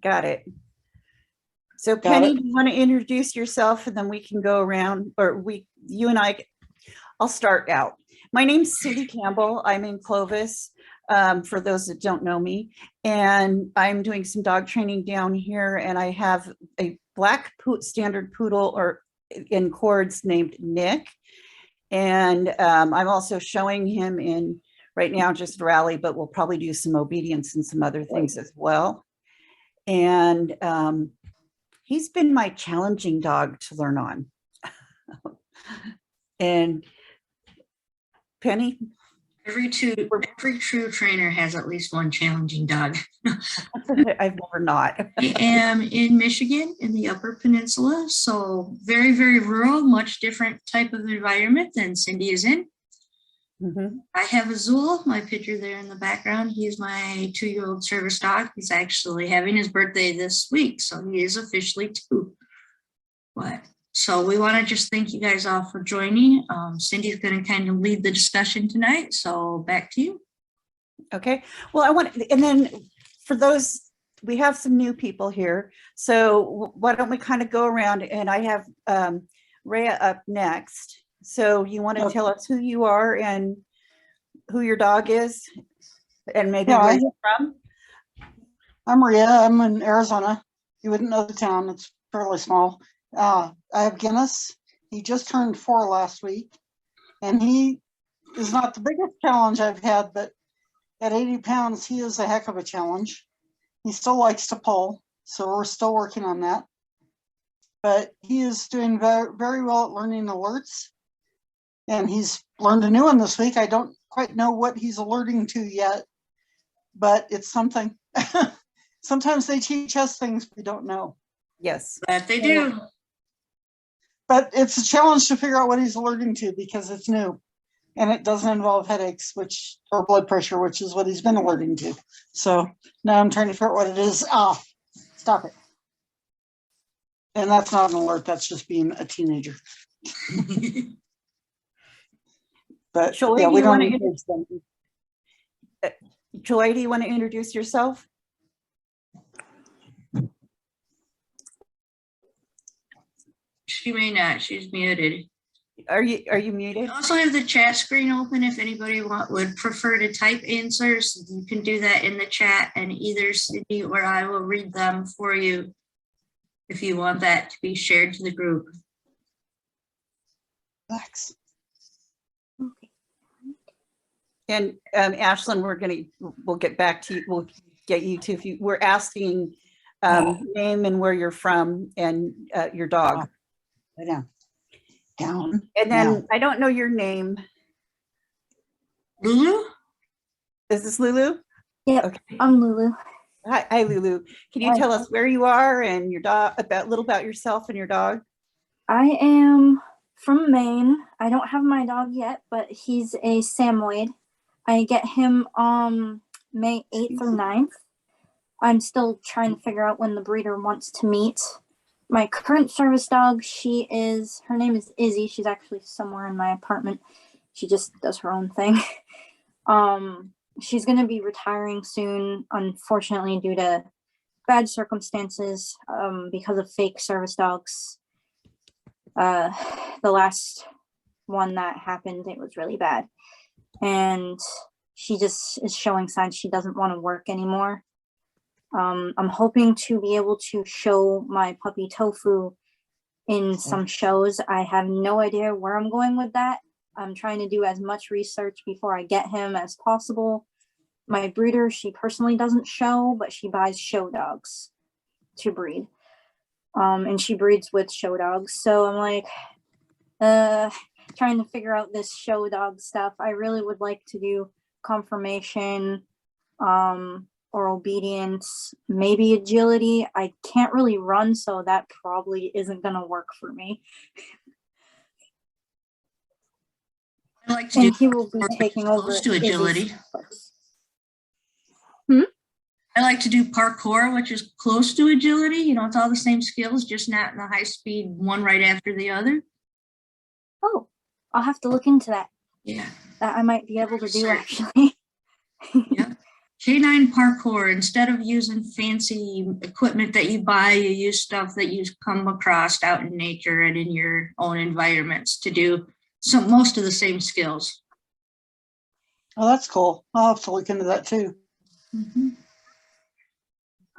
Got it. So Got Penny, it. do you want to introduce yourself and then we can go around, or you and I'll start out. My name's Cindy Campbell. I'm in Clovis, for those that don't know me. And I'm doing some dog training down here, and I have a black standard poodle or in cords named Nick. And I'm also showing him in right now just rally, but we'll probably do some obedience and some other things as well. And he's been my challenging dog to learn on. And Penny? Every true trainer has at least one challenging dog. I've never not. I am in Michigan in the Upper Peninsula, so very, very rural, much different type of environment than Cindy is in. Mm-hmm. I have Azul, my picture there in the background. He's my 2-year-old service dog. He's actually having his birthday this week, so he is officially 2. So we want to just thank you guys all for joining. Cindy's going to kind of lead the discussion tonight, so back to you. Okay. Well, and then for those, we have some new people here. So why don't we kind of go around, and I have Rhea up next. So you want to tell us who you are and who your dog is and maybe where you're from? I'm Rhea. I'm in Arizona. You wouldn't know the town. It's fairly small. I have Guinness. He just turned 4 last week, and he is not the biggest challenge I've had, but at 80 pounds, he is a heck of a challenge. He still likes to pull, so we're still working on that. But he is doing very, very well at learning alerts, and he's learned a new one this week. I don't quite know what he's alerting to yet, but it's something. Sometimes they teach us things we don't know. Yes. But they do. But it's a challenge to figure out what he's alerting to because it's new, and it doesn't involve headaches, or blood pressure, which is what he's been alerting to. So now I'm trying to figure out what it is. Stop it. And that's not an alert. That's just being a teenager. But Joy, yeah, we don't encourage them. Joy, do you want to introduce yourself? She may not. She's muted. Are you muted? We also have the chat screen open. If anybody would prefer to type answers, you can do that in the chat, and either Cindy or I will read them for you if you want that to be shared to the group. Thanks. And Ashlyn, we'll get back to you. We'll get you to, we're asking name and where you're from and your dog. Down. And then I don't know your name. Lulu? Is this Lulu? Yeah, okay. I'm Lulu. Hi, Lulu. Can you tell us where you are and your dog, a little about yourself and your dog? I am from Maine. I don't have my dog yet, but he's a Samoyed. I get him May 8th or 9th. I'm still trying to figure out when the breeder wants to meet. My current service dog, her name is Izzy. She's actually somewhere in my apartment. She just does her own thing. She's going to be retiring soon, unfortunately, due to bad circumstances, because of fake service dogs. The last one that happened, it was really bad. And she just is showing signs she doesn't want to work anymore. I'm hoping to be able to show my puppy Tofu in some shows. I have no idea where I'm going with that. I'm trying to do as much research before I get him as possible. My breeder, she personally doesn't show, but she buys show dogs to breed. And she breeds with show dogs. So I'm like, trying to figure out this show dog stuff. I really would like to do conformation, or obedience, maybe agility. I can't really run, so that probably isn't going to work for me. I like to do he will be taking over to agility. I like to do parkour, which is close to agility. You know, it's all the same skills, just not in the high speed, one right after the other. Oh, I'll have to look into that. Yeah. That I might be able to do, actually. Yeah. Canine parkour, instead of using fancy equipment that you buy, you use stuff that you come across out in nature and in your own environments to do most of the same skills. Oh, that's cool. I'll have to look into that too.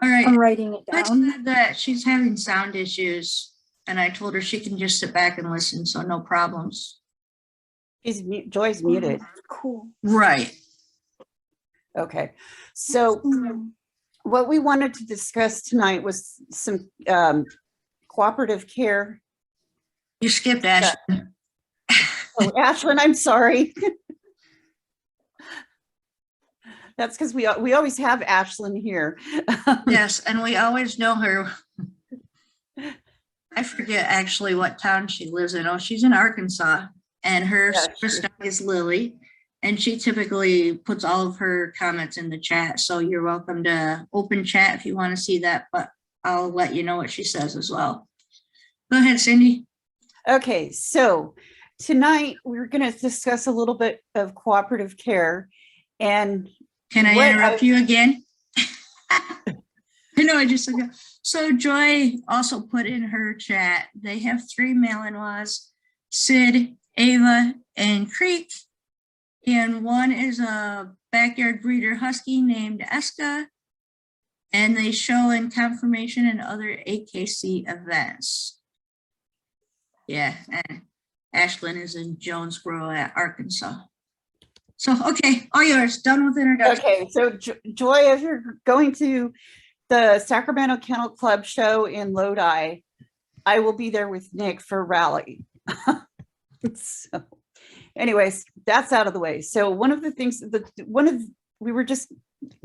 All right. I'm writing it I down. said that she's having sound issues, and I told her she can just sit back and listen, so no problems. Joy's muted. Cool. Right. Okay. So what we wanted to discuss tonight was some cooperative care. You skipped Ashton. Oh, Ashlyn, I'm sorry. That's because we always have Ashlyn here. Yes, and we always know her. I forget actually what town she lives in. Oh, she's in Arkansas, and her Yeah, service dog is Lily, and she typically puts all of her comments in the chat. So you're welcome to open chat if you want to see that, but I'll let you know what she says as well. Go ahead, Cindy. Okay, so tonight we're going to discuss a little bit of cooperative care. And Can I interrupt you again? I know I just said that. So Joy also put in her chat, they have 3 male-in-laws, Sid, Ava, and Creek. And one is a backyard breeder husky named Eska. And they show in confirmation and other AKC events. Yeah, and Ashlyn is in Jonesboro, Arkansas. So, okay, all yours, done with introduction. Okay, so Joy, if you're going to the Sacramento Kennel Club show in Lodi, I will be there with Nick for rally. So anyways, that's out of the way. So one of the things we were just,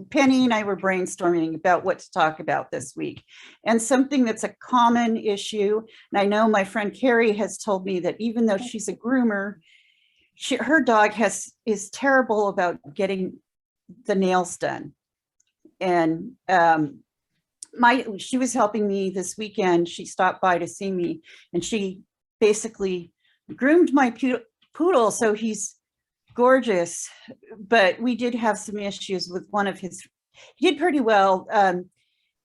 Penny and I were brainstorming about what to talk about this week, and something that's a common issue. And I know my friend Carrie has told me that even though she's a groomer, her dog is terrible about getting the nails done. And she was helping me this weekend. She stopped by to see me, and she basically groomed my poodle, so he's gorgeous. But we did have some issues with one of his, he did pretty well,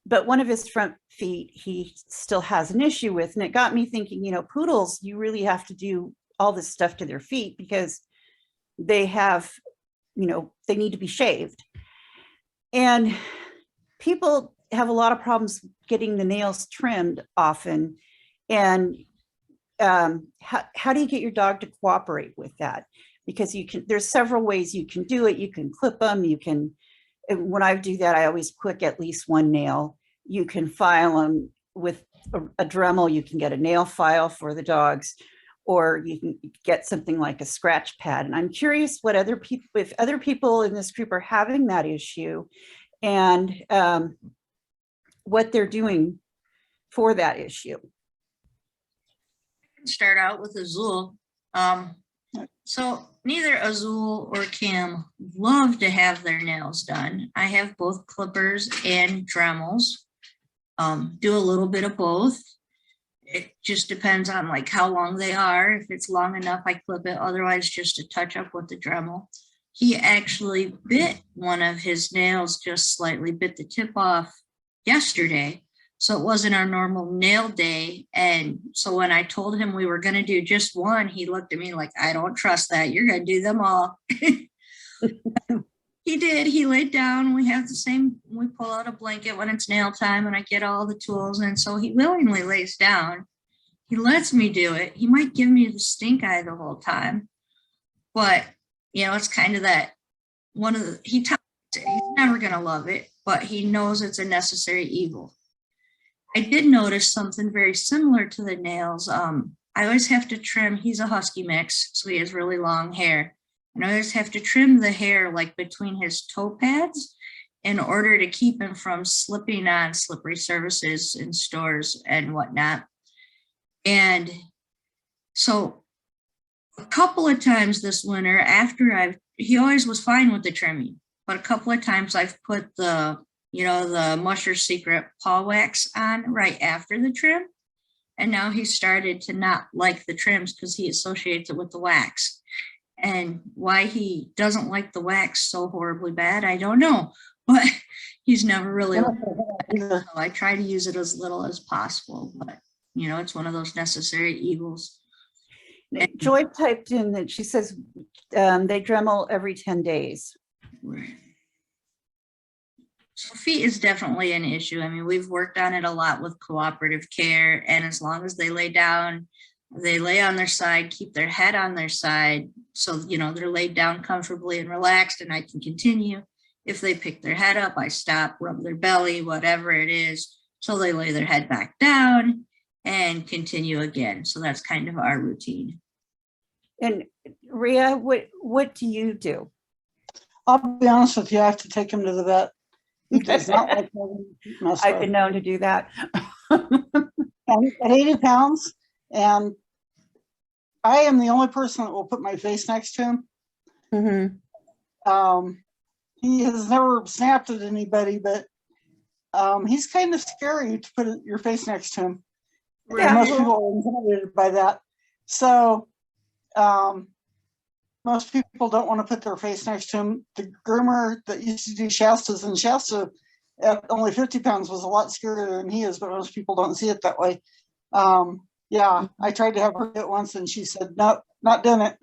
but one of his front feet he still has an issue with. And it got me thinking, poodles, you really have to do all this stuff to their feet because they have, they need to be shaved. And people have a lot of problems getting the nails trimmed often. And how do you get your dog to cooperate with that? Because there's several ways you can do it. You can clip them. When I do that, I always click at least one nail. You can file them with a Dremel. You can get a nail file for the dogs, or you can get something like a scratch pad. And I'm curious if other people in this group are having that issue, and what they're doing for that issue. Start out with Azul. So neither Azul or Cam love to have their nails done. I have both clippers and Dremels. Do a little bit of both. It just depends on like how long they are. If it's long enough, I clip it. Otherwise, just a touch up with the Dremel. He actually bit one of his nails, just slightly bit the tip off yesterday. So it wasn't our normal nail day. And so when I told him we were going to do just one, he looked at me like, I don't trust that. You're going to do them all. He did. He laid down. We have the same, we pull out a blanket when it's nail time and I get all the tools. And so he willingly lays down. He lets me do it. He might give me the stink eye the whole time. But, it's kind of that he tells it. He's never going to love it, but he knows it's a necessary evil. I did notice something very similar to the nails. I always have to trim, he's a husky mix, so he has really long hair. And I always have to trim the hair like between his toe pads in order to keep him from slipping on slippery surfaces in stores and whatnot. And so a couple of times this winter he always was fine with the trimming, but a couple of times I've put the Musher Secret paw wax on right after the trim. And now he started to not like the trims because he associates it with the wax. And why he doesn't like the wax so horribly bad, I don't know. but he's never really, Either. so I try to use it as little as possible, but you know, it's one of those necessary evils. Joy typed in that she says they Dremel every 10 days. Right. So feet is definitely an issue. I mean, we've worked on it a lot with Cooperative Care, and as long as they lay down, they lay on their side, keep their head on their side. So, you know, they're laid down comfortably and relaxed, and I can continue. If they pick their head up, I stop, rub their belly, whatever it is. So they lay their head back down and continue again. So that's kind of our routine. And Rhea, what do you do? I'll be honest with you, I have to take him to the vet. He does not like having his feet messed I've with. been known to do that. And at 80 pounds, and I am the only person that will put my face next to him. Mhm. He has never snapped at anybody, but he's kind of scary to put your face next to him. Yeah, Most well- people are intimidated by that. So most people don't want to put their face next to him. The groomer that used to do Shasta's, and Shasta at only 50 pounds was a lot scarier than he is, but most people don't see it that way. Yeah, I tried to have her do it once and she said, nope, not doing it.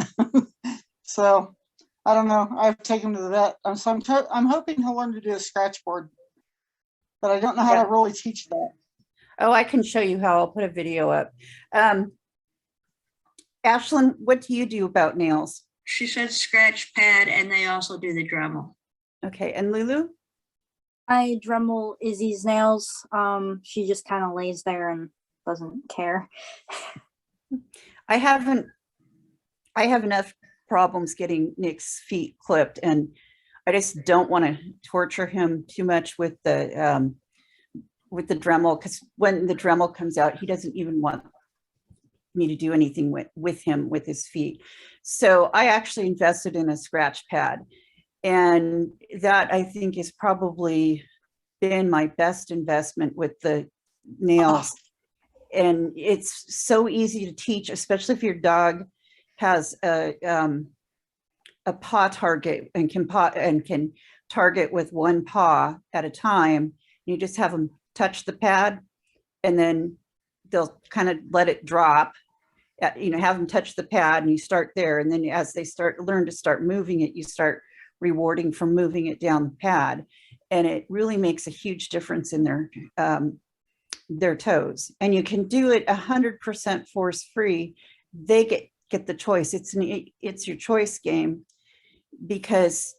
So I don't know. I've taken him to the vet. I'm hoping he'll learn to do a scratch board, but I don't know how Yeah. to really teach that. Oh, I can show you how. I'll put a video up. Ashlyn, what do you do about nails? She said scratch pad, and they also do the Dremel. Okay, and Lulu? I Dremel Izzy's nails. She just kind of lays there and doesn't care. I have enough problems getting Nick's feet clipped, and I just don't want to torture him too much with the Dremel, because when the Dremel comes out, he doesn't even want me to do anything with him with his feet. So I actually invested in a scratch pad, and that I think is probably been my best investment with the nails. And it's so easy to teach, especially if your dog has a paw target and can target with one paw at a time. You just have them touch the pad, and then they'll kind of let it drop. Have them touch the pad, and you start there. And then as they learn to start moving it, you start rewarding for moving it down the pad. And it really makes a huge difference in their toes. And you can do it 100% force free. They get the choice. It's your choice game, because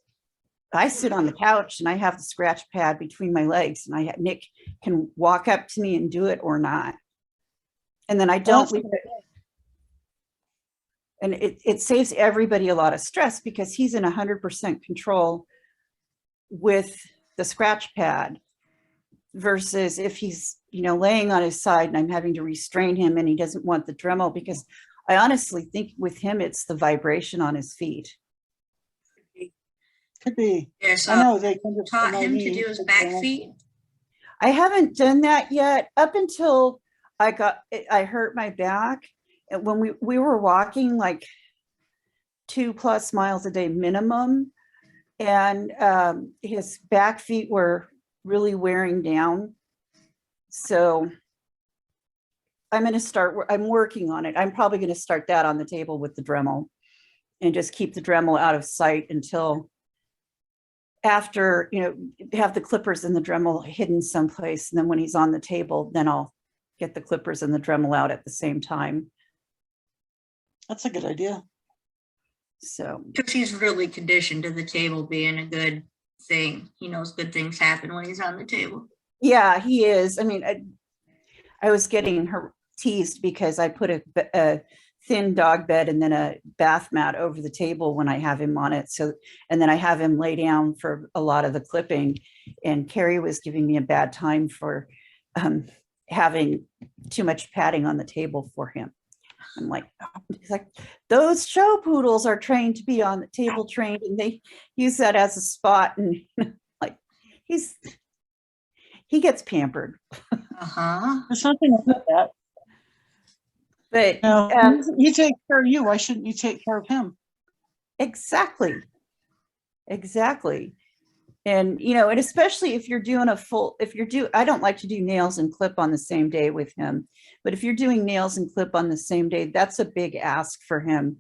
I sit on the couch and I have the scratch pad between my legs, and Nick can walk up to me and do it or not. And then I don't leave it. And it saves everybody a lot of stress, because he's in 100% control with the scratch pad, versus if he's, laying on his side and I'm having to restrain him and he doesn't want the Dremel, because I honestly think with him, it's the vibration on his feet. Could be. Yeah, so I know they can just taught him to me. do his back feet. I haven't done that yet, up until I hurt my back. And when we were walking like 2+ miles a day minimum, and his back feet were really wearing down. So I'm working on it. I'm probably going to start that on the table with the Dremel, and just keep the Dremel out of sight until after, have the clippers and the Dremel hidden someplace. And then when he's on the table, then I'll get the clippers and the Dremel out at the same time. That's a good idea. So, Because he's really conditioned to the table being a good thing. He knows good things happen when he's on the table. yeah, he is. I mean, I was getting her teased because I put a thin dog bed and then a bath mat over the table when I have him on it. So, and then I have him lay down for a lot of the clipping, and Carrie was giving me a bad time for having too much padding on the table for him. I'm like, he's like, those show poodles are trained to be on the table trained, and they use that as a spot. And like, he gets pampered. There's something about that. But No, he takes care of you. Why shouldn't you take care of him? exactly. And, and especially if you're doing I don't like to do nails and clip on the same day with him, but if you're doing nails and clip on the same day, that's a big ask for him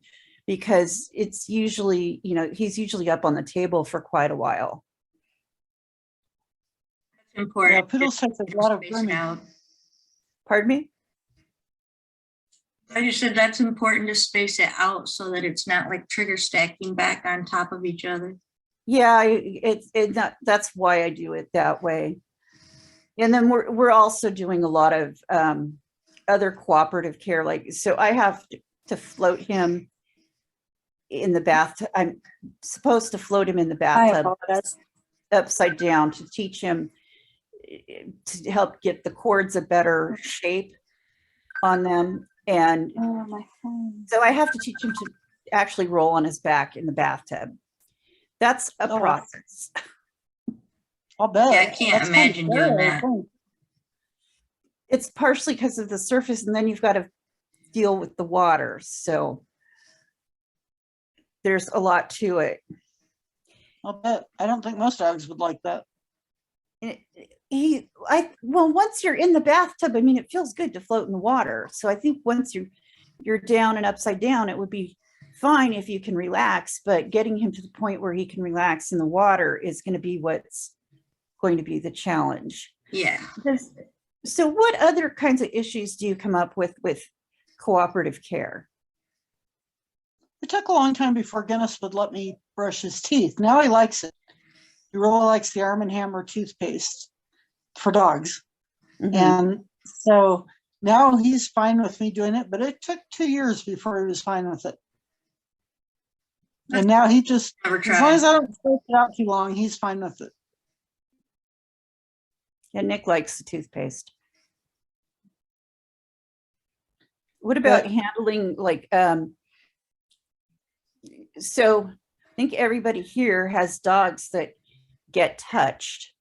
because it's usually, he's usually up on the table for quite a while. It's important. Yeah, poodles take a lot of Space it grooming. out. Pardon me? I just said that's important to space it out so that it's not like trigger stacking back on top of each other. Yeah, that's why I do it that way. And then we're also doing a lot of other cooperative care. Like, so I have to float him in the bathtub. I'm supposed to float him in the I bathtub apologize. upside down to teach him to help get the cords a better shape on them. And Oh, my phone. so I have to teach him to actually roll on his back in the bathtub. That's a Oh, process. I'll bet. Yeah, I can't That's kind of imagine doing scary, I that. think. It's partially because of the surface, and then you've got to deal with the water. So there's a lot to it. I'll bet. I don't think most dogs would like that. Well, once you're in the bathtub, I mean, it feels good to float in the water. So I think once you're down and upside down, it would be fine if you can relax, but getting him to the point where he can relax in the water is going to be what's going to be the challenge. Yeah. So what other kinds of issues do you come up with cooperative care? It took a long time before Guinness would let me brush his teeth. Now he likes it. He really likes the Arm & Hammer toothpaste for dogs. Mhm. And so now he's fine with me doing it, but it took 2 years before he was fine with it. And now he just, Never as long as tried. I don't stretch it out too long, he's fine with it. Yeah, Nick likes the toothpaste. What about handling so I think everybody here has dogs that get touched,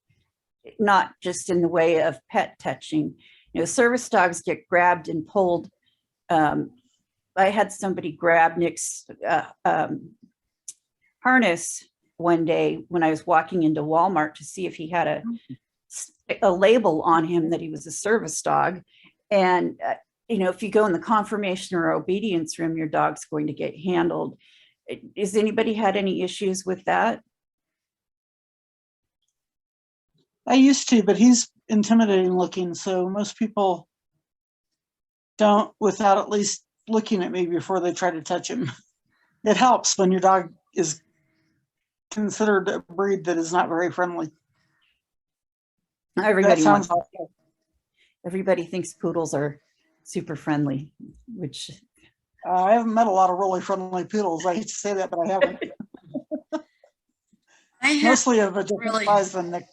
not just in the way of pet touching. Service dogs get grabbed and pulled. I had somebody grab Nick's harness one day when I was walking into Walmart to see if he had a label on him that he was a service dog. And, if you go in the confirmation or obedience room, your dog's going to get handled. Has anybody had any issues with that? I used to, but he's intimidating looking. So most people don't without at least looking at me before they try to touch him. It helps when your dog is considered a breed that is not very friendly. Everybody That sounds everybody thinks poodles are super friendly, which I haven't met a lot of really friendly poodles. I hate to say that, but I haven't. I have Mostly of a different really- size than Nick.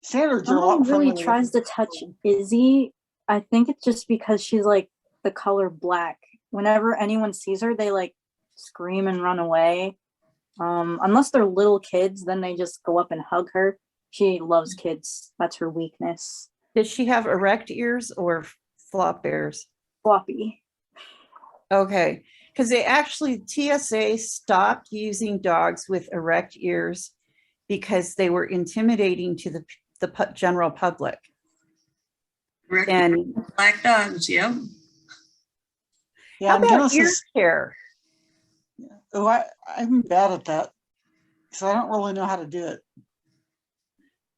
Standards are a Someone lot really friendlier. tries to touch Izzy. I think it's just because she's like the color black. Whenever anyone sees her, they like scream and run away. Unless they're little kids, then they just go up and hug her. She loves kids. That's her weakness. does she have erect ears or flop ears? Floppy. Okay, because they actually, TSA stopped using dogs with erect ears because they were intimidating to the general public. And Black dogs, yep. Yeah, how and about Guinness ear is, care? I'm bad at that. So I don't really know how to do it.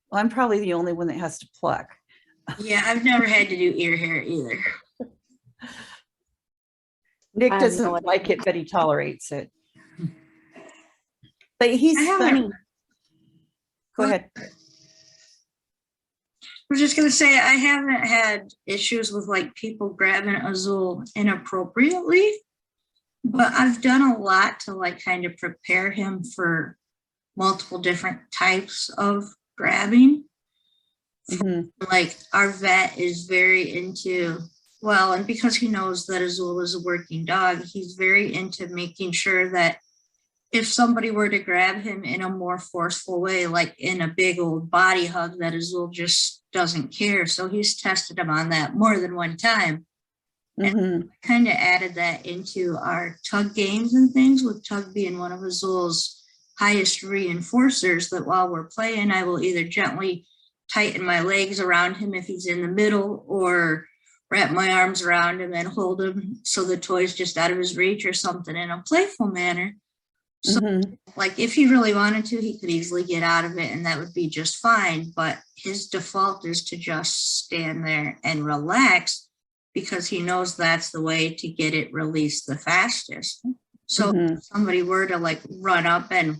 Well, I'm probably the only one that has to pluck. Yeah, I've never had to do ear hair either. Nick I have no doesn't idea. like it, but he tolerates it. But he's I haven't- funny. Go ahead. I was just gonna say, I haven't had issues with like people grabbing Azul inappropriately, but I've done a lot to like kind of prepare him for multiple different types of grabbing. Mhm. Like our vet is very into, well, and because he knows that Azul is a working dog, he's very into making sure that if somebody were to grab him in a more forceful way, like in a big old body hug, that Azul just doesn't care. So he's tested him on that more than one time. Mhm. Kind of added that into our tug games and things, with tug being one of Azul's highest reinforcers, that while we're playing, I will either gently tighten my legs around him if he's in the middle, or wrap my arms around him and hold him so the toy's just out of his reach or something in a playful manner. So Mhm. like if he really wanted to, he could easily get out of it and that would be just fine. But his default is to just stand there and relax because he knows that's the way to get it released the fastest. So Mhm. if somebody were to like run up and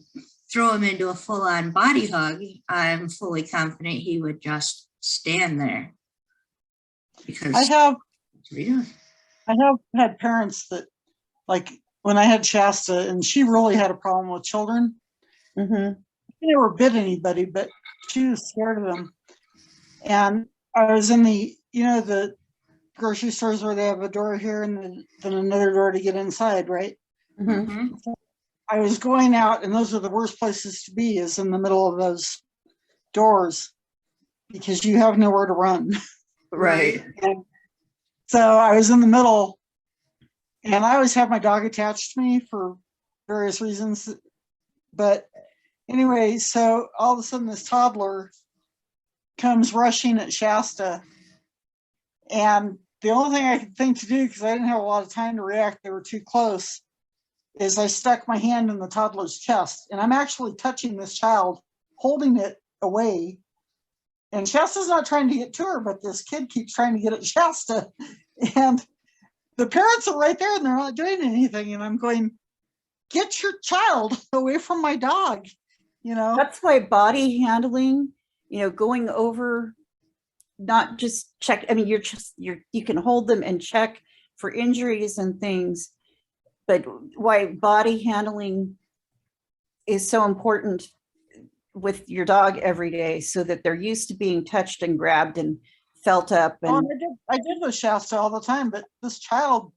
throw him into a full-on body hug, I'm fully confident he would just stand there. Because I have yeah. I have had parents that, like, when I had Shasta and she really had a problem with children. Mhm. She never bit anybody, but she was scared of them. And I was in the, the grocery stores where they have a door here and then another door to get inside, right? Mhm. Mhm. I was going out, and those are the worst places to be, is in the middle of those doors, because you have nowhere to run. Right. And so I was in the middle, and I always have my dog attached to me for various reasons. But anyway, so all of a sudden this toddler comes rushing at Shasta. And the only thing I could think to do, because I didn't have a lot of time to react, they were too close, is I stuck my hand in the toddler's chest. And I'm actually touching this child, holding it away. And Shasta's not trying to get to her, but this kid keeps trying to get at Shasta. And the parents are right there and they're not doing anything. And I'm going, get your child away from my dog, That's why body handling, going over, not just check. I mean, you can hold them and check for injuries and things, but why body handling is so important with your dog every day, so that they're used to being touched and grabbed and felt up. Oh, And and I did with Shasta all the time, but this child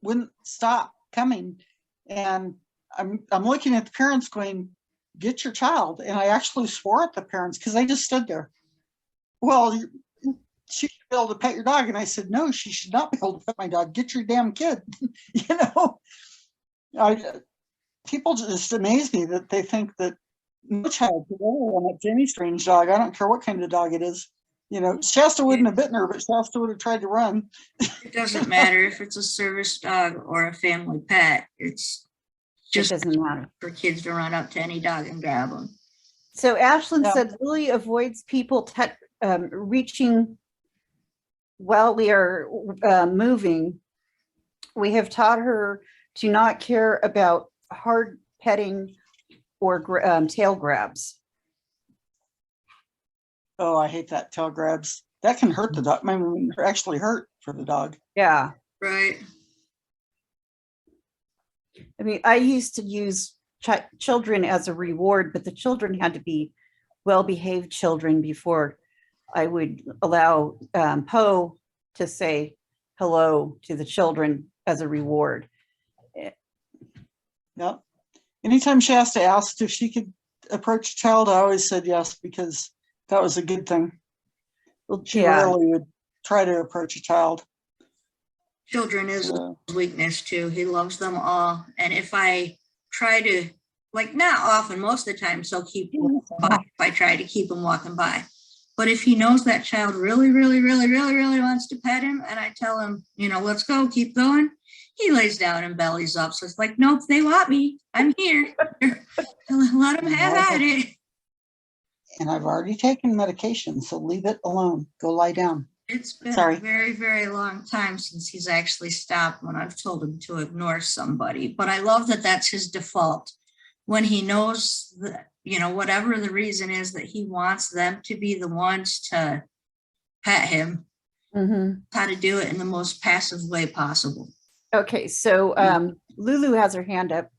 wouldn't stop coming. And I'm looking at the parents going, get your child. And I actually swore at the parents because I just stood there. Well, she should be able to pet your dog. And I said, no, she should not be able to pet my dog. Get your damn kid. People just amaze me that they think that no child could ever run up to any strange dog. I don't care what kind of dog it is. Shasta wouldn't have bitten her, but Shasta would have tried to run. It doesn't matter if it's a service dog or a family pet. It's it just doesn't matter. for kids to run up to any dog and grab them. So Ashlyn Yeah. said Lily avoids people reaching while we are moving. We have taught her to not care about hard petting or tail grabs. Oh, I hate that tail grabs. That can hurt the dog. I mean, actually hurt for the dog. Yeah. Right. I mean, I used to use children as a reward, but the children had to be well-behaved children before I would allow Poe to say hello to the children as a reward. Yep. Anytime Shasta asked if she could approach a child, I always said yes, because that was a good thing. Well, She yeah. rarely would try to approach a child. Children is So, his weakness too. He loves them all. And if I try to, like, not often, most of the time, so keep by, if I try to keep him walking by. But if he knows that child really, really, really, really, really wants to pet him, and I tell him, let's go, keep going, he lays down and bellies up. So it's like, nope, they want me. I'm here. Let them have at it. and I've already taken medication, so leave it alone. Go lie down. It's been Sorry. a very, very long time since he's actually stopped when I've told him to ignore somebody. But I love that that's his default. When he knows that, whatever the reason is that he wants them to be the ones to pet him, how to do it in the most passive way possible. Okay, so Lulu has her hand up.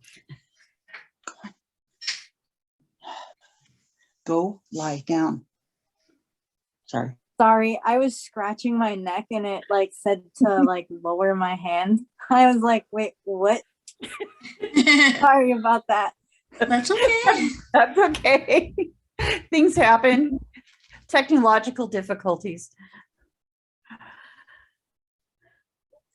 Go lie down. Sorry. Sorry, I was scratching my neck and it said to lower my hand. I was like, wait, what? Sorry about that. That's okay. That's okay. Things happen. Technological difficulties.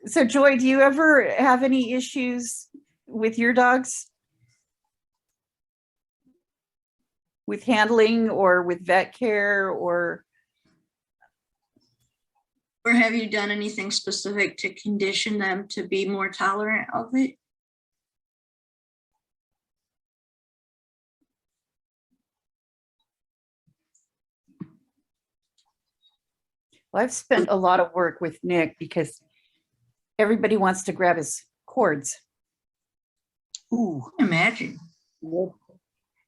So Joy, do you ever have any issues with your dogs? with handling or with vet care or? Or have you done anything specific to condition them to be more tolerant of it? Well, I've spent a lot of work with Nick because everybody wants to grab his cords. Ooh, Imagine.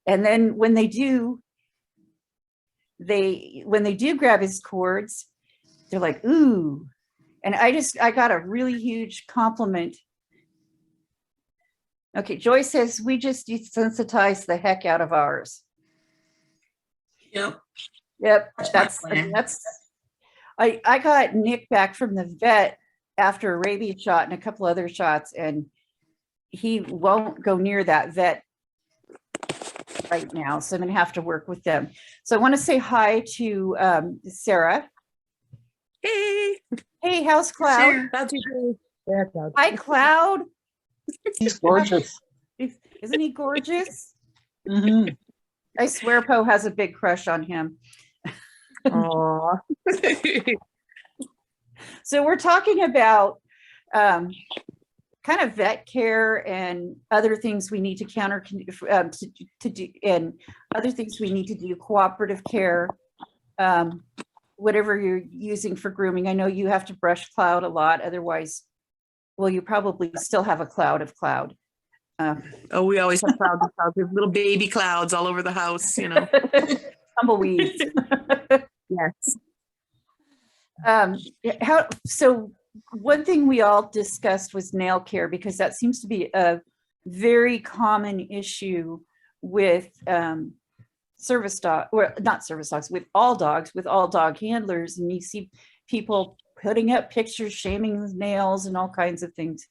And then when they do grab his cords, they're like, ooh. And I got a really huge compliment. Okay, Joy says we just desensitized the heck out of ours. Yep. Yep, That's my plan. I got Nick back from the vet after a rabies shot and a couple other shots, and he won't go near that vet right now. So I'm gonna have to work with them. So I want to say hi to Sarah. Hey, Hey, how's Cloud? Sarah. how's you doing? Yeah, Cloud. Hi, Cloud. he's gorgeous. Isn't he gorgeous? Mhm. I swear Poe has a big crush on him. Aw. So we're talking about kind of vet care and other things we need to to do, and other things we need to do, cooperative care, whatever you're using for grooming. I know you have to brush Cloud a lot, otherwise, well, you probably still have a cloud of Cloud. Oh, we always have clouds and clouds. We have little baby clouds all over the house, you know. Tumbleweeds. Yes. So one thing we all discussed was nail care, because that seems to be a very common issue with service dog, or not service dogs, with all dog handlers, and you see people putting up pictures shaming his nails and all kinds of things.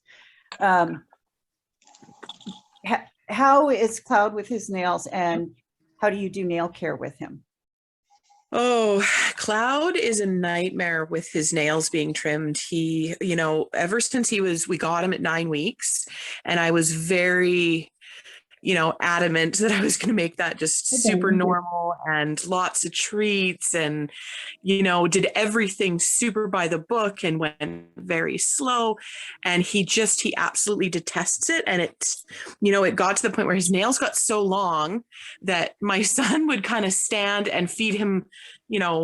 How is Cloud with his nails, and how do you do nail care with him? Oh, Cloud is a nightmare with his nails being trimmed. He, ever since we got him at 9 weeks, and I was very, adamant that I was going to make that just super normal and lots of treats and, did everything super by the book and went very slow. And he absolutely detests it. And it got to the point where his nails got so long that my son would kind of stand and feed him,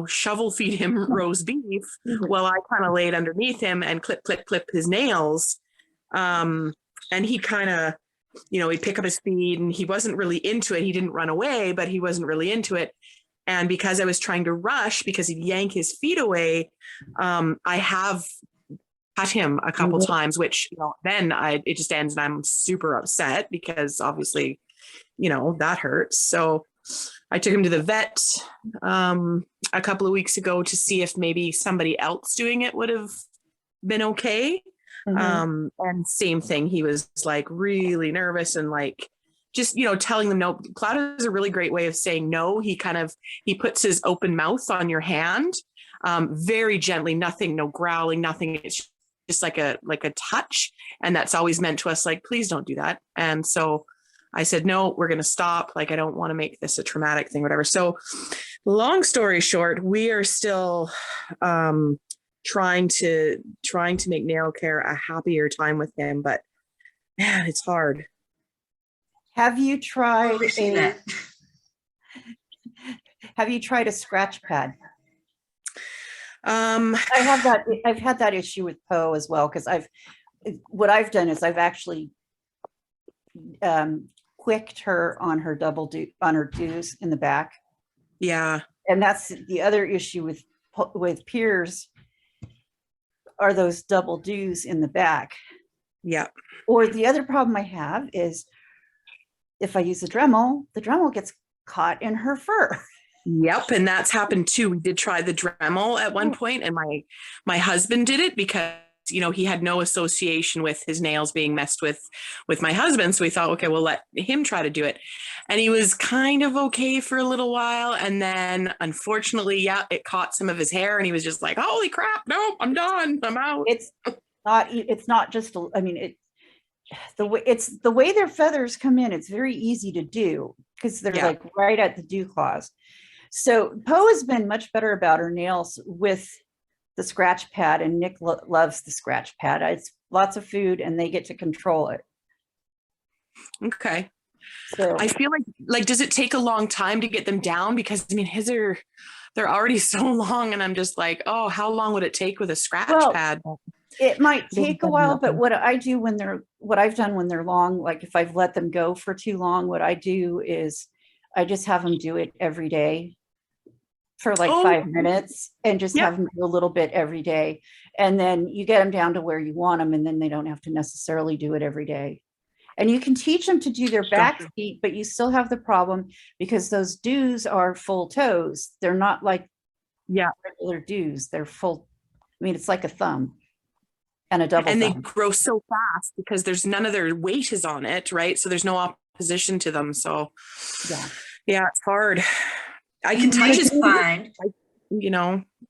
shovel feed him roast beef while I kind of laid underneath him and clip his nails. And he kind of, he'd pick up his feed, and he wasn't really into it. He didn't run away, but he wasn't really into it. And because I was trying to rush, because he'd yank his feet away, I have cut him a couple times, which, then it just ends and I'm super upset because obviously, that hurts. So I took him to the vet a couple of weeks ago to see if maybe somebody else doing it would have been okay. Mm-hmm. And same thing, he was like really nervous and like just telling them no. Cloud is a really great way of saying no. He puts his open mouth on your hand, very gently, nothing, no growling, nothing. It's just like a touch, and that's always meant to us like, please don't do that. And so I said, no, we're going to stop. Like, I don't want to make this a traumatic thing, whatever. So long story short, we are still trying to make nail care a happier time with him, but man, it's hard. Have you tried I see that. Have you tried a scratch pad? I've had that issue with Poe as well, because what I've done is I've actually quicked her on her on her dews in the back. Yeah. And that's the other issue with Piers, are those double dews in the back. Yeah. Or the other problem I have is if I use the Dremel gets caught in her fur. Yep. And that's happened too. We did try the Dremel at one point, and my husband did it because, he had no association with his nails being messed with my husband. So we thought, okay, we'll let him try to do it. And he was kind of okay for a little while. And then unfortunately, it caught some of his hair, and he was just like, holy crap, no, I'm done. I'm out. It's not just, I mean, it's the way their feathers come in. It's very easy to do. because they're Yeah. like right at the dew claws. So Poe has been much better about her nails with the scratch pad, and Nick loves the scratch pad. It's lots of food and they get to control it. Okay. So I feel like, does it take a long time to get them down? Because I mean, they're already so long, and I'm just like, oh, how long would it take with a scratch Well, pad? it might Doesn't take a bend while, but nothing. what I do what I've done when they're long, like if I've let them go for too long, what I do is I just have them do it every day for like Oh. 5 minutes, and just Yep. have them do a little bit every day. And then you get them down to where you want them, and then they don't have to necessarily do it every day. And you can teach them to do their back Gotcha. feet, but you still have the problem because those dews are full toes. They're not like Yeah. regular dews. They're full. I mean, it's like a thumb and a double And they thumb. grow so fast because there's none of their weight is on it, right? So there's no opposition to them. So Yeah. yeah, it's hard. I You can might teach it, find,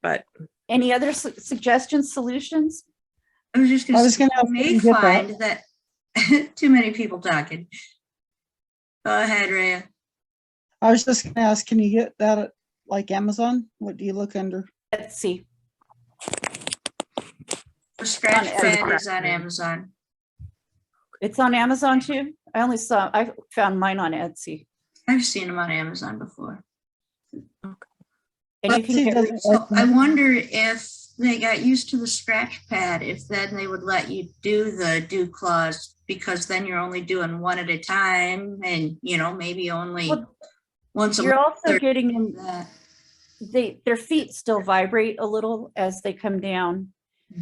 but Any other suggestions, solutions? I was just I gonna was say, gonna you ask may if you get that. find that too many people talking. Go ahead, Rhea. I was just gonna ask, can you get that at like Amazon? What do you look under? Let's see. The scratch On pad Amazon. is on Amazon. It's on Amazon too. I found mine on Etsy. I've seen them on Amazon before. And you can Etsy get, doesn't So like I them. wonder if they got used to the scratch pad, if then they would let you do the dew claws, because then you're only doing one at a time, and maybe only well, once a you're month. also or getting them, that. their feet still vibrate a little as they come down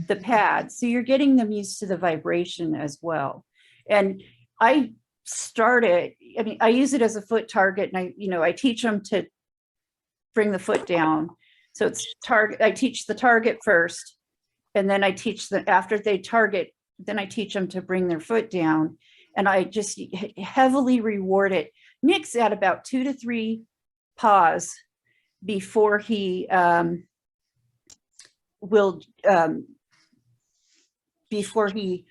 the pad. So you're getting them used to the vibration as well. And I use it as a foot target, and I teach them to bring the foot down. So it's target. I teach the target first, and then I teach them after they target, then I teach them to bring their foot down, and I just heavily reward it. Nick's at about 2 to 3 paws before he will before he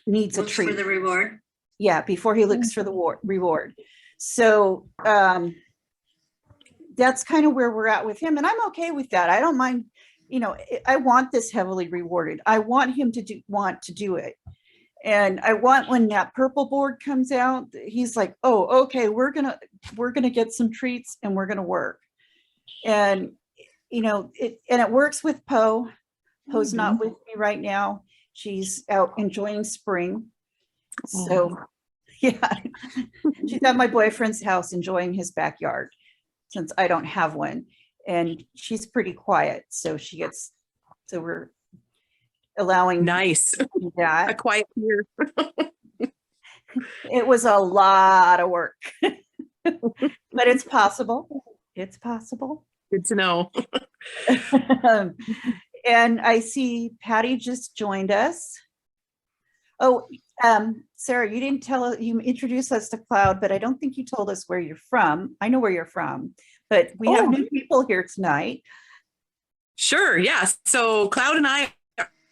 needs a Looks for treat. the reward. Yeah, before he looks for the reward. So that's kind of where we're at with him, and I'm okay with that. I don't mind. I want this heavily rewarded. I want him to want to do it, and I want when that purple board comes out, he's like, "Oh, okay, we're gonna get some treats, and we're gonna work." And it works with Poe. Poe's not with me right now. She's out enjoying spring. So yeah, she's at my boyfriend's house enjoying his backyard since I don't have one. And she's pretty quiet. So we're allowing nice. A that. quiet year. It was a lot of work, but it's possible. It's possible. Good to know. And I see Patty just joined us. Oh, Sarah, you didn't you introduced us to Cloud, but I don't think you told us where you're from. I know where you're from, but we have new people here tonight. Sure. Yes. So Cloud and I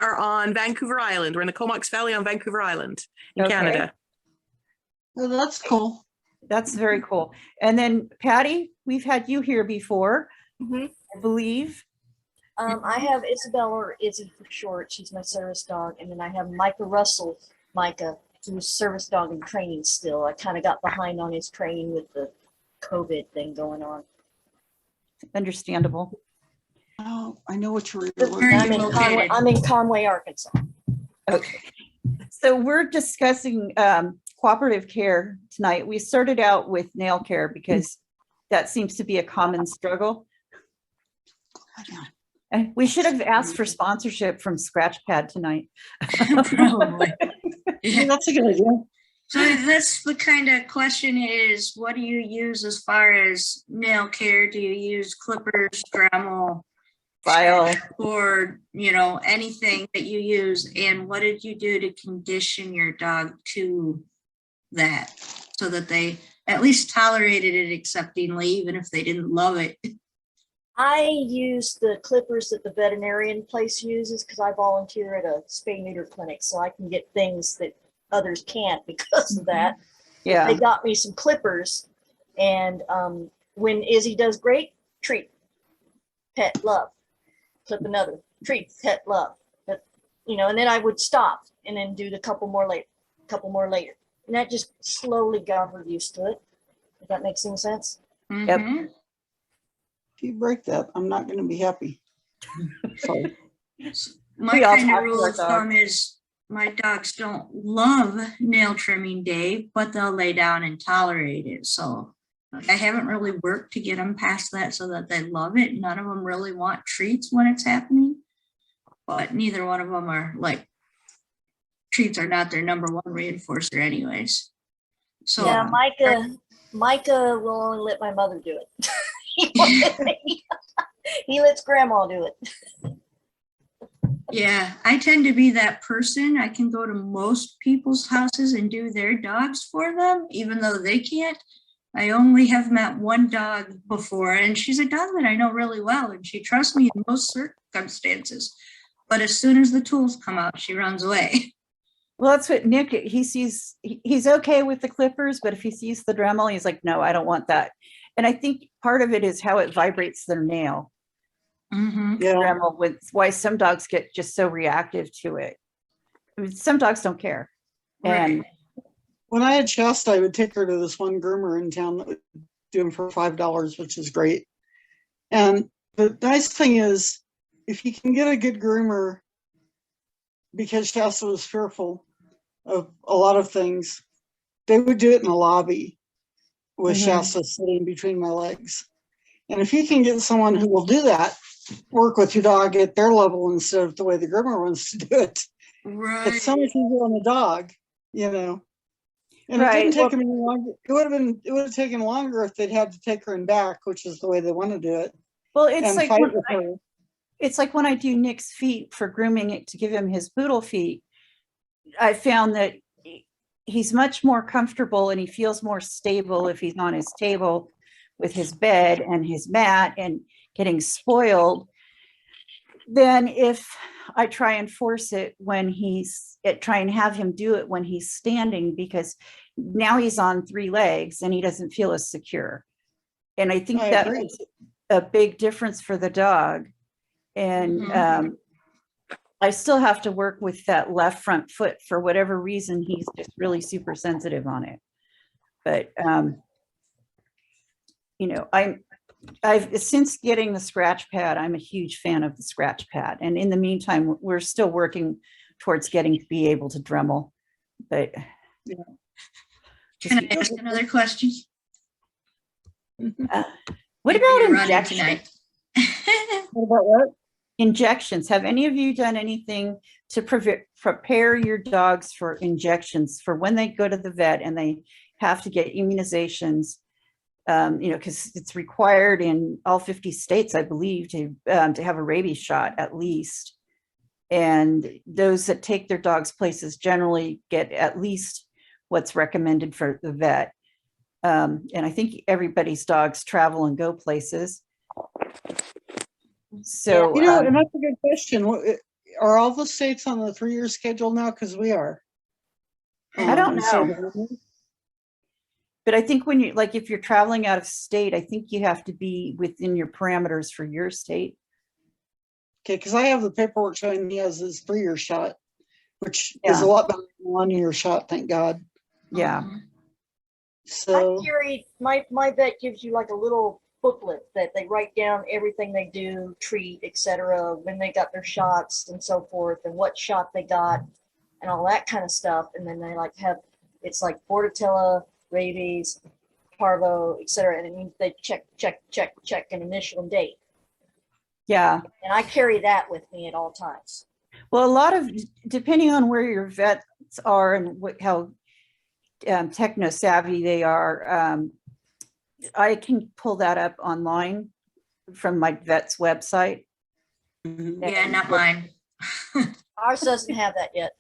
are on Vancouver Island. We're in the Comox Valley on Vancouver Island in Canada. Oh, that's cool. That's very cool. And then Patty, we've had you here before, I believe. I have Isabel, or Izzy for short. She's my service dog. And then I have Micah Russell, Micah, who's service dog in training still. I kind of got behind on his training with the COVID thing going on. Understandable. Oh, I know what you're Where are you located? I'm in Conway, Arkansas. Okay. So we're discussing cooperative care tonight. We started out with nail care because that seems to be a common struggle. And we should have asked for sponsorship from Scratchpad tonight. Probably. Yeah, that's a good idea. So that's the kind of question is, what do you use as far as nail care? Do you use clippers, dremel, File. or anything that you use? And what did you do to condition your dog to that so that they at least tolerated it acceptingly, even if they didn't love it? I use the clippers that the veterinarian place uses because I volunteer at a spay neuter clinic, so I can get things that others can't because of that. Yeah. They got me some clippers, and when Izzy does great, treat, pet, love, clip another, treat, pet, love. But, and then I would stop and then do the couple more later. And that just slowly got her used to it. If that makes any sense. Yep. Mhm. If you break that, I'm not going to be happy. Sorry. My We all kind talk of to rule our of thumb is my dogs don't love nail trimming day, but they'll lay down and tolerate it. So I haven't really worked to get them past that so that they love it. None of them really want treats when it's happening, but neither one of them are like, treats are not their number one reinforcer anyways. So Yeah, Micah will only let my mother do it. He lets grandma do it. yeah, I tend to be that person. I can go to most people's houses and do their dogs for them, even though they can't. I only have met one dog before, and she's a dog that I know really well, and she trusts me in most circumstances. But as soon as the tools come out, she runs away. Well, that's what Nick, he's okay with the clippers, but if he sees the Dremel, he's like, no, I don't want that. And I think part of it is how it vibrates their nail. Mhm. Yeah. Dremel, with why some dogs get just so reactive to it. I mean, some dogs don't care. And Right. When I had Shasta, I would take her to this one groomer in town that would do them for $5, which is great. And the nice thing is, if you can get a good groomer, because Shasta was fearful of a lot of things, they would do it in the lobby with Mhm. Shasta sitting between my legs. And if you can get someone who will do that, work with your dog at their level instead of the way the groomer wants to do it, Right. it's so much easier on the dog, And it Right, didn't take well- them any longer. It would have taken longer if they'd had to take her in back, which is the way they want to do it, well, it's and like fight when with her. it's like when I do Nick's feet for grooming it to give him his poodle feet, I found that he's much more comfortable and he feels more stable if he's on his table with his bed and his mat and getting spoiled than if I try and force it when try and have him do it when he's standing, because now he's on 3 legs and he doesn't feel as secure. And I think I that agree. makes a big difference for the dog. And Mhm. I still have to work with that left front foot. For whatever reason, he's just really super sensitive on it. But I've since getting the scratch pad, I'm a huge fan of the scratch pad. And in the meantime, we're still working towards getting to be able to Dremel. But Yeah. just- Can I ask another question? what I know you're about running injections? tonight? What about what? Injections. Have any of you done anything to prepare your dogs for injections for when they go to the vet and they have to get immunizations? Because it's required in all 50 states, I believe, to have a rabies shot at least. And those that take their dogs places generally get at least what's recommended for the vet. And I think everybody's dogs travel and go places. So, And that's a good question. Are all the states on the 3-year schedule now? Because we are. I don't So- know. But I think when if you're traveling out of state, I think you have to be within your parameters for your state. Okay, because I have the paperwork showing he has his 3-year shot, which is Yeah. a lot better than 1-year shot, thank God. Yeah. Mhm. So, My vet gives you like a little booklet that they write down everything they do, treat, etc., when they got their shots and so forth, and what shot they got, and all that kind of stuff. And then they it's like Bordetella, rabies, parvo, etc., and it means they check, and initial and date. Yeah. And I carry that with me at all times. Well, a lot of, depending on where your vets are and how techno savvy they are, I can pull that up online from my vet's website. Yeah, not mine. Ours doesn't have that yet.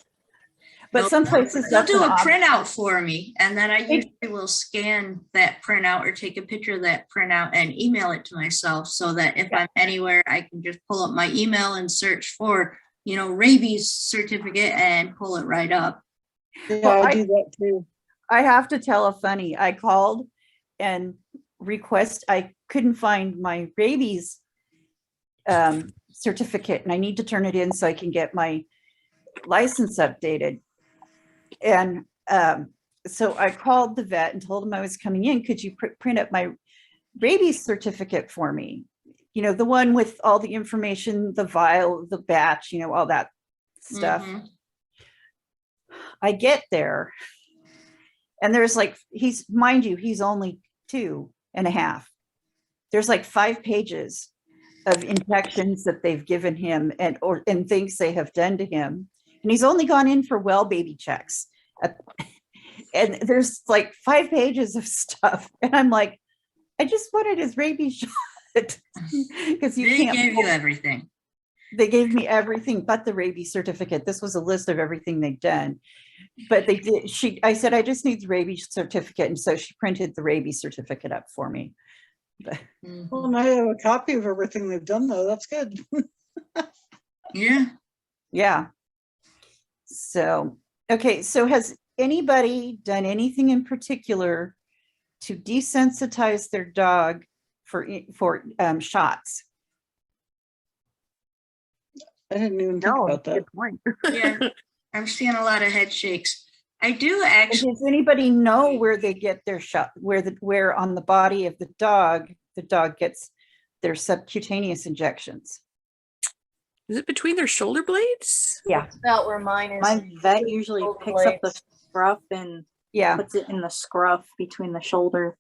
But Nope. some places They'll that's do an a option. printout for me, and then I usually will scan that printout or take a picture of that printout and email it to myself, so that if I'm anywhere, I can just pull up my email and search for, rabies certificate and pull it right up. yeah, Well, I do that too. I have to tell a funny. I called and I couldn't find my rabies certificate, and I need to turn it in so I can get my license updated. And so I called the vet and told him I was coming in. Could you print up my rabies certificate for me? You know, the one with all the information, the vial, the batch, you know, all that stuff. Mhm. I get there and there's like, mind you, he's only 2.5. There's like 5 pages of infections that they've given him and things they have done to him. And he's only gone in for well baby checks. And there's like 5 pages of stuff. And I'm like, I just wanted his rabies shot. Because you They can't. gave you everything. They gave me everything but the rabies certificate. This was a list of everything they've done. But they did, I said, I just need the rabies certificate. And so she printed the rabies certificate up for me. Mhm. Well, and I have a copy of everything they've done though. That's good. Yeah. Yeah. So, okay. So has anybody done anything in particular to desensitize their dog for shots? I didn't even think about that. Good point. Yeah. I'm seeing a lot of head shakes. I do And actually. does anybody know where they get their shot, where on the body of the dog gets their subcutaneous injections? Is it between their shoulder blades? Yeah. That's about where mine is. My vet usually Shoulder picks up the blades. scruff and Yeah. puts it in the scruff between the shoulder.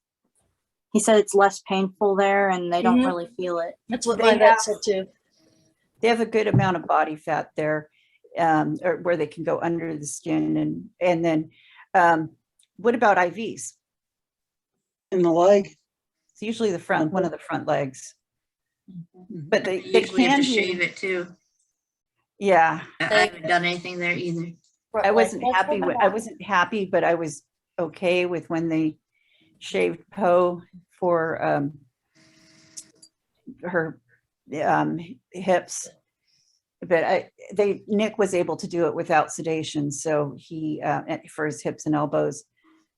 He said it's less painful there and they don't Mhm. really feel it. That's what They my vet have- said too. They have a good amount of body fat there, or where they can go under the skin. And then what about IVs? In the leg. It's usually the front, one of the front legs, but they Usually have can to shave do, it too. yeah. I haven't done anything there either. I wasn't happy, but I was okay with when they shaved Poe for her hips. But Nick was able to do it without sedation, so he for his hips and elbows,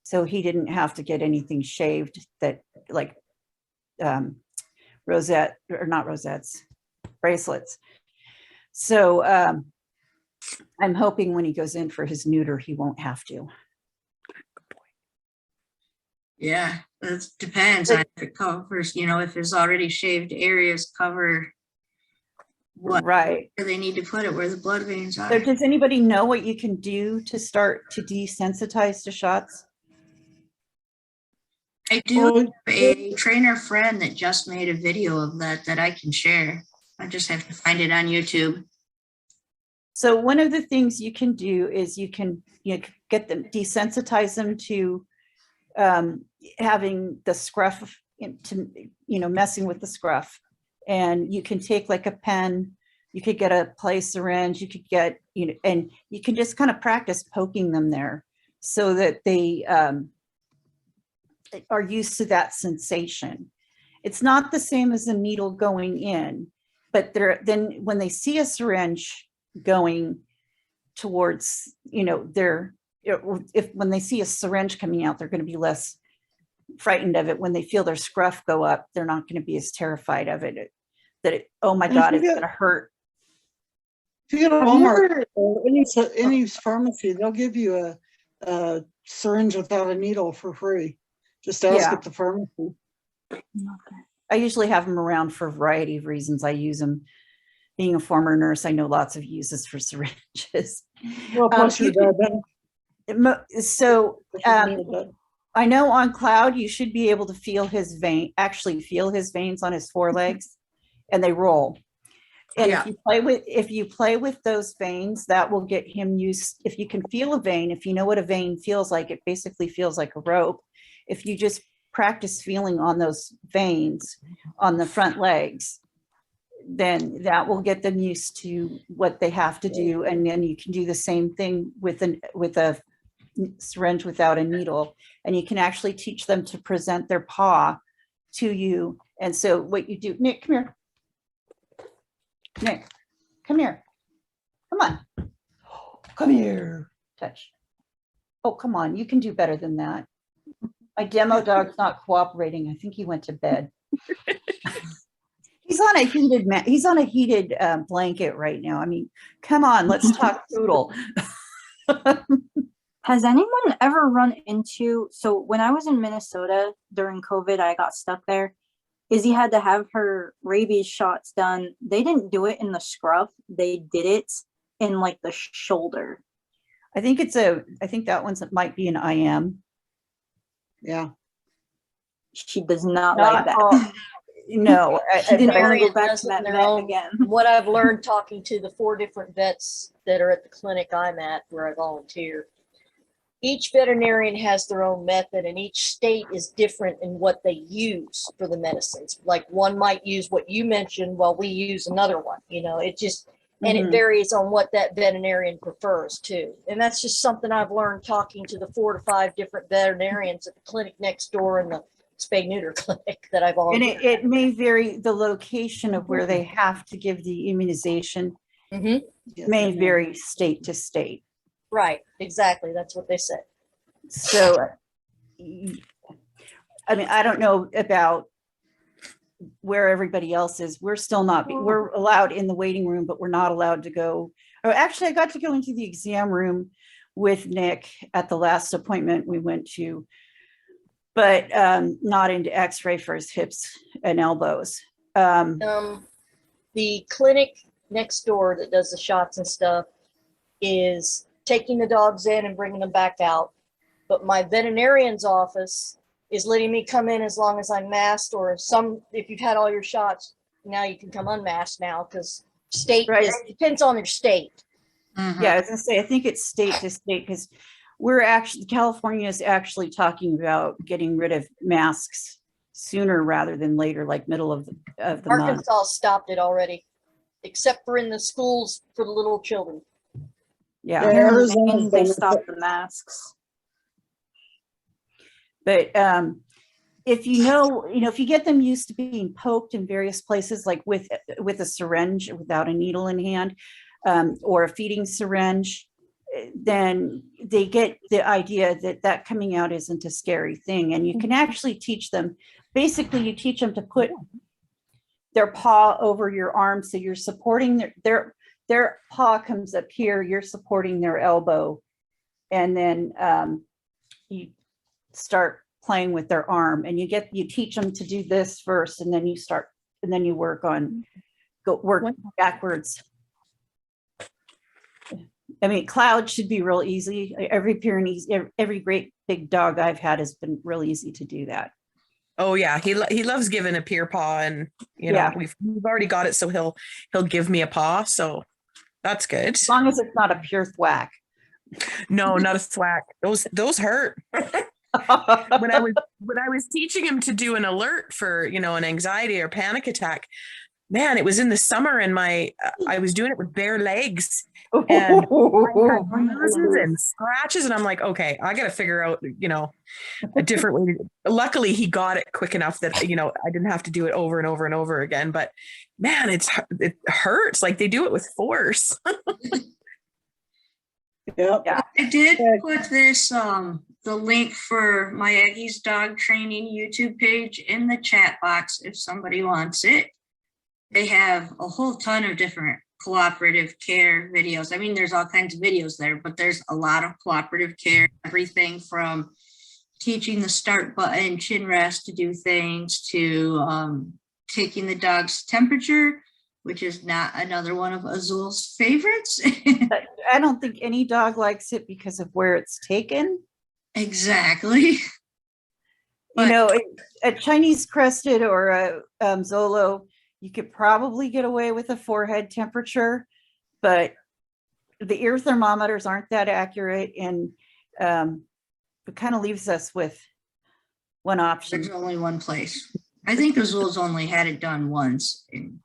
so he didn't have to get anything shaved that like rosette or not rosettes, bracelets. So I'm hoping when he goes in for his neuter, he won't have to. Yeah, it depends on if it covers, if his already shaved areas cover what Right. where they need to put it, where the blood veins are. So does anybody know what you can do to start to desensitize to shots? I do Well, have a trainer friend that just made a video of that I can share. I just have to find it on YouTube. So one of the things you can do is you can get them, desensitize them to having the scruff into, messing with the scruff. And you can take like a pen, you could get a play syringe, you could get, and you can just kind of practice poking them there so that they are used to that sensation. It's not the same as a needle going in, but then when they see a syringe going towards, when they see a syringe coming out, they're going to be less frightened of it. When they feel their scruff go up, they're not going to be as terrified of it. Oh my God, it's going to hurt. If you go to Walmart or any pharmacy, they'll give you a syringe without a needle for free. Just ask Yeah. at the pharmacy. I usually have them around for a variety of reasons. I use them. Being a former nurse, I know lots of uses for syringes. Well, plus you you're can- diabetic. So If you need it. I know on Cloud, you should be able to feel his veins on his forelegs, and they roll. And Yeah. if you play with those veins, that will get him used. If you can feel a vein, if you know what a vein feels like, it basically feels like a rope. If you just practice feeling on those veins on the front legs, then that will get them used to what they have to do. And then you can do the same thing with a syringe without a needle. And you can actually teach them to present their paw to you. And so what you do, Nick, come here. Nick, come here. Come on. Come here. Touch. Oh, come on, you can do better than that. My demo dog's not cooperating. I think he went to bed. He's on a heated blanket right now. I mean, come on, let's talk poodle. Has anyone ever run into, so when I was in Minnesota during COVID, I got stuck there. Izzy had to have her rabies shots done. They didn't do it in the scruff. They did it in like the shoulder. I think that one's might be an IM. Yeah. She does not Not like that. all- No, She didn't want to go Veterinarian back does to it in that their vet own- again. What I've learned talking to the 4 different vets that are at the clinic I'm at where I volunteer, each veterinarian has their own method and each state is different in what they use for the medicines. Like one might use what you mentioned while we use another one, it just, and it Mhm. varies on what that veterinarian prefers too. And that's just something I've learned talking to the 4 to 5 different veterinarians at the clinic next door and the spay neuter clinic that I've And volunteered. it may vary, the location of where they have to give the immunization Mhm. may vary state to state. Right, exactly. That's what they said. So, I mean, I don't know about where everybody else is. We're still not, we're allowed in the waiting room, but we're not allowed to go. Oh, actually, I got to go into the exam room with Nick at the last appointment we went to, but not into x-ray for his hips and elbows. The clinic next door that does the shots and stuff is taking the dogs in and bringing them back out. But my veterinarian's office is letting me come in as long as I'm masked, or if you've had all your shots, now you can come unmasked now, because state Right. depends on your state. Yeah, I was gonna say, I think it's state to state, because California is actually talking about getting rid of masks sooner rather than later, like middle of the month. Arkansas stopped it already, except for in the schools for the little children. Yeah, Yeah. Here in Arizona's Maine, they done it. stopped the masks. but if if you get them used to being poked in various places, like with a syringe without a needle in hand, or a feeding syringe, then they get the idea that coming out isn't a scary thing. And you can actually teach them, basically you teach them to put their paw over your arm, so you're supporting their paw comes up here, you're supporting their elbow, and then you start playing with their arm, and you teach them to do this first, and then you work backwards. I mean, Cloud should be real easy. Every great big dog I've had has been real easy to do that. Oh yeah, he loves giving a peer paw, and Yeah. we've already got it, so he'll give me a paw, so that's good. As long as it's not a pure thwack. No, not a thwack. Those hurt. When I was teaching him to do an alert for an anxiety or panic attack, man, it was in the summer, and I was doing it with bare legs, and I had bruises and scratches, and I'm like, okay, I got to figure out, a different way. Luckily, he got it quick enough that, I didn't have to do it over and over and over again. But man, it hurts. Like they do it with force. Yep. Yeah. I did put this, the link for my Aggie's dog training YouTube page in the chat box if somebody wants it. They have a whole ton of different cooperative care videos. I mean, there's all kinds of videos there, but there's a lot of cooperative care, everything from teaching the start button, chin rest to do things, to taking the dog's temperature, which is not another one of Azul's favorites. I don't think any dog likes it because of where it's taken. Exactly. A Chinese crested or a Zolo, you could probably get away with a forehead temperature, but the ear thermometers aren't that accurate, and it kind of leaves us with one option. There's only one place. I think Azul's only had it done once. And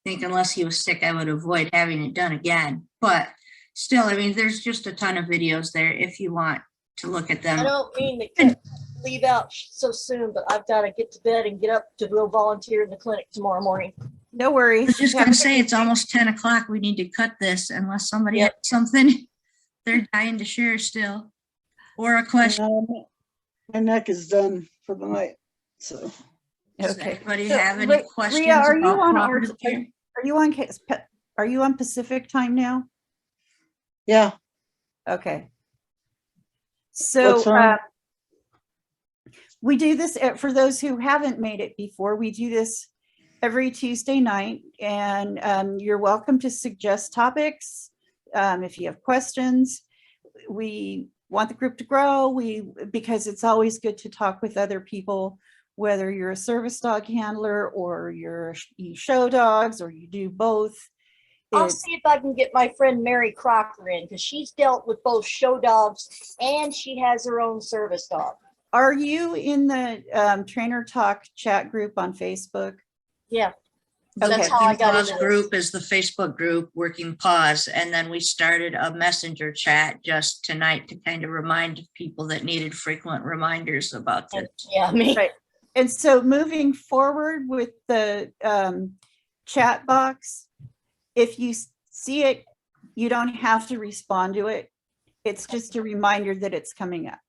I think unless he was sick, I would avoid having it done again. But still, I mean, there's just a ton of videos there if you want to look at them. I don't mean to leave out so soon, but I've got to get to bed and get up to go volunteer in the clinic tomorrow morning. No worries. I was just going to say, it's almost 10 o'clock. We need to cut this unless somebody has something they're dying to share still. Or a question? My neck is done for the night, so. Does Okay. anybody So, have any Ria, questions are you about on cooperative care? are you on Pacific time now? Yeah, Okay. So what's wrong? we do this for those who haven't made it before. We do this every Tuesday night, and you're welcome to suggest topics if you have questions. We want the group to grow. Because it's always good to talk with other people, whether you're a service dog handler or you show dogs or you do both. I'll It's- see if I can get my friend Mary Crocker in because she's dealt with both show dogs and she has her own service dog. Are you in the Trainer Talk chat group on Facebook? Yeah, The Okay. that's how I Working got Paws into this. group is the Facebook group, Working Paws, and then we started a messenger chat just tonight to kind of remind people that needed frequent reminders about this. Yeah, me. Right. And so moving forward with the chat box, if you see it, you don't have to respond to it. It's just a reminder that it's coming up.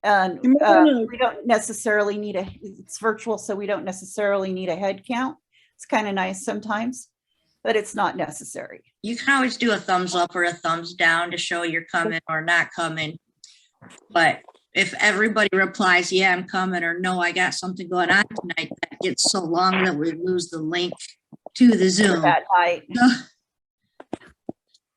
And You might wanna- we don't necessarily need it's virtual, so we don't necessarily need a head count. It's kind of nice sometimes, but it's not necessary. You can always do a thumbs up or a thumbs down to show you're coming or not coming. But if everybody replies, yeah, I'm coming, or no, I got something going on tonight, that gets so long that we lose the link to the For Zoom. that night.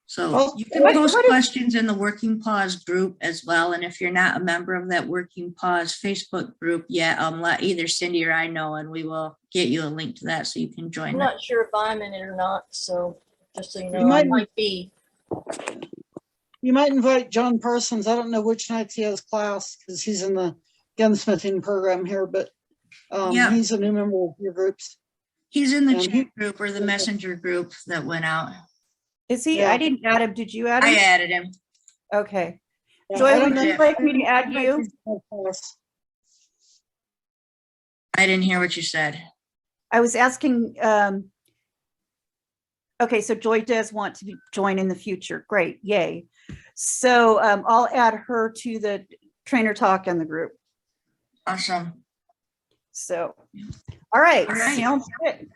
So Well, you can what- post what is- questions in the Working Paws group as well. And if you're not a member of that Working Paws Facebook group yet, let either Cindy or I know, and we will get you a link to that so you can join I'm that. not sure if I'm in it or not, so just so you know, I might- might be. You might invite John Parsons. I don't know which nights he has class because he's in the gunsmithing program here, but Yeah. he's a new member of your groups. He's in the And chat group or the messenger group that went out. Is he? Yeah. I didn't add him. Did you add I him? added him. Okay. Yeah, Joy, I don't would you know- like me to add you? I didn't hear what you said. I was asking, okay, so Joy does want to join in the future. Great, yay. So I'll add her to the Trainer Talk and the group. Awesome. So, all right, All right. sounds good.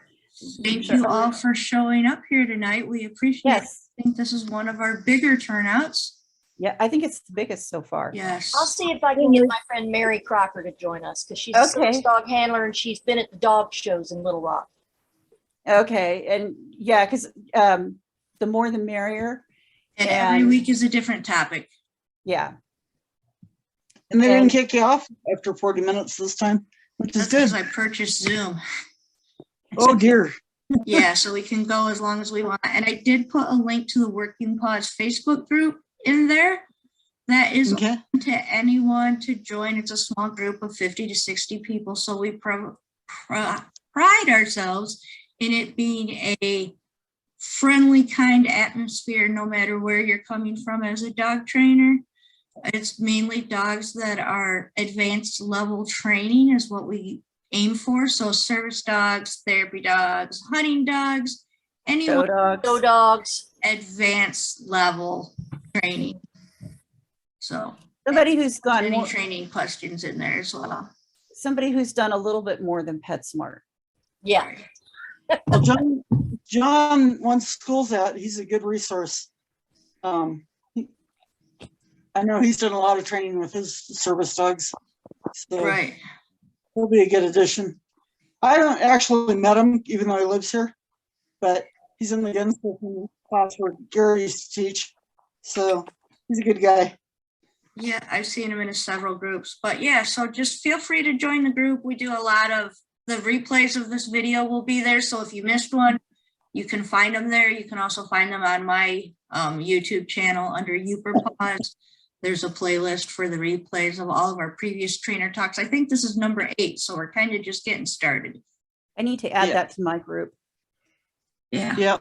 Thank you all for showing up here tonight. We appreciate it. Yes, I think this is one of our bigger turnouts. yeah, I think it's the biggest so far. Yes. I'll see if I can get my friend Mary Crocker to join us because she's a Okay. service dog handler and she's been at the dog shows in Little Rock. Okay, and yeah, because the more the merrier. And every and- week is a different topic. Yeah, And they And- didn't kick you off after 40 minutes this time, which is That's because good. I purchased Zoom. Oh dear. Yeah, so we can go as long as we want. And I did put a link to the Working Paws Facebook group in there. That is Okay. open to anyone to join. It's a small group of 50 to 60 people. So we pride ourselves in it being a friendly, kind atmosphere, no matter where you're coming from as a dog trainer. It's mainly dogs that are advanced level training is what we aim for. So service dogs, therapy dogs, hunting dogs, show anyone dogs. Show dogs. advanced level training. So Somebody who's gone any more, training questions in there as well. somebody who's done a little bit more than PetSmart. Yeah. Well, John, once school's out, he's a good resource. I know he's done a lot of training with his service dogs. So Right. he'll be a good addition. I haven't actually met him, even though he lives here, but he's in the gunsmithing class where Gary used to teach. So he's a good guy. Yeah, I've seen him in several groups, but yeah, so just feel free to join the group. We do a lot of the replays of this video will be there. So if you missed one, you can find them there. You can also find them on my YouTube channel under Uper Paws. There's a playlist for the replays of all of our previous trainer talks. I think this is number 8, so we're kind of just getting started. I need to add Yeah. that to my group. Yeah. Yeah.